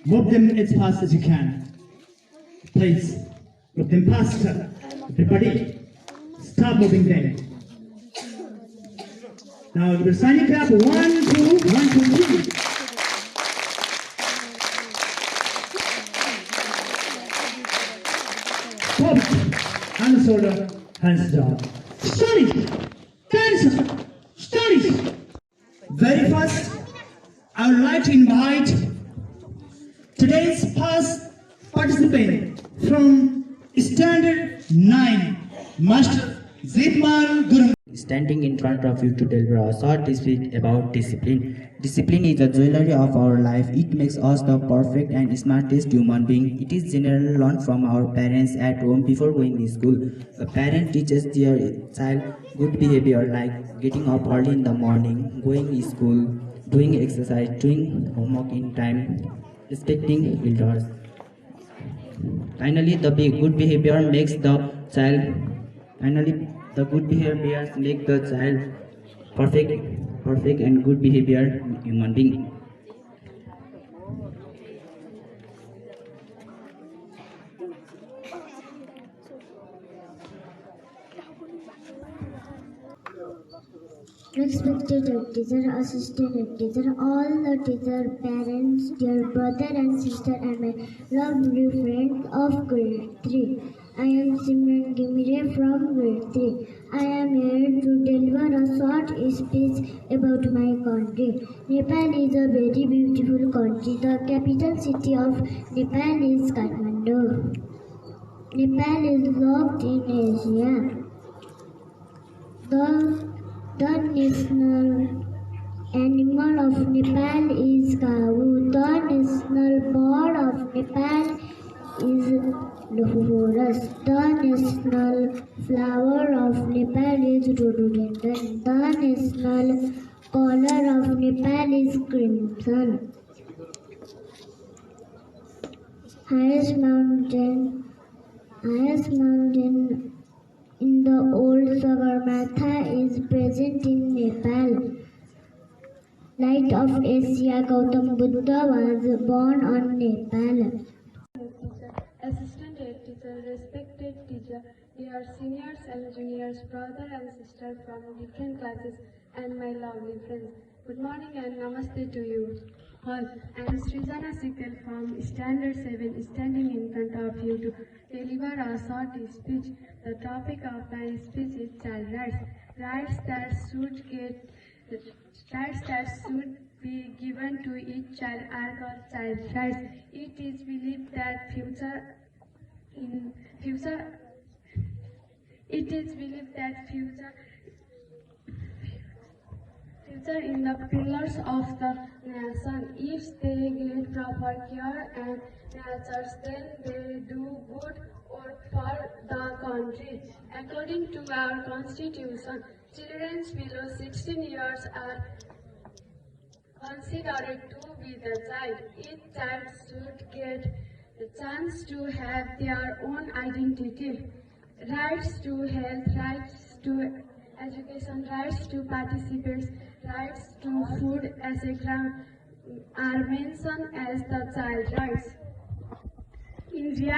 Move them as fast as you can. Please, move them faster. Everybody, stop moving them. Now give a signing clap. 1, 2, 1, 2, 3. Stop. Hands shoulder, hands down. Study. Dance. Study. Very first, I would like to invite today's first participant from Standard 9, Master Zipman Guru. Standing in front of you to deliver a short speech about discipline. Discipline is the jewelry of our life. It makes us the perfect and smartest human being. It is generally learned from our parents at home before going to school. A parent teaches their child good behavior like getting up early in the morning, going to school, doing exercise, doing homework in time, respecting elders. Finally, the good behavior makes the child. Finally, the good behaviors make the child perfect and good behavior human being. Respected head teacher, assistant head teacher, all the teacher, parents, dear brother and sister, and my lovely friends of grade 3. I am Simran Gimire from grade 3. I am here to deliver a short speech about my country. Nepal is a very beautiful country. The capital city of Nepal is Kathmandu. Nepal is located in Asia. The national animal of Nepal is cow. The national bird of Nepal is Lohorus. The national flower of Nepal is rhododendron. The national color of Nepal is crimson. Highest mountain in the old Sagarmatha is present in Nepal. Light of Asia, Gautam Buddha was born on Nepal. Assistant head teacher, respected teacher, dear seniors and juniors, brother and sister from different classes, and my lovely friends. Good morning and namaste to you all. I am Srijana Sikal from Standard 7, standing in front of you to deliver a short speech. The topic of my speech is child rights. Rights that should be given to each child are called child rights. It is believed that future in the pillars of the nation. If they get proper care and nurtures, then they do good work for the country. According to our constitution, children below 16 years are considered to be the child. Each child should get the chance to have their own identity, rights to health, rights to education, rights to participate, rights to food, etc. are mentioned as the child rights. In reality,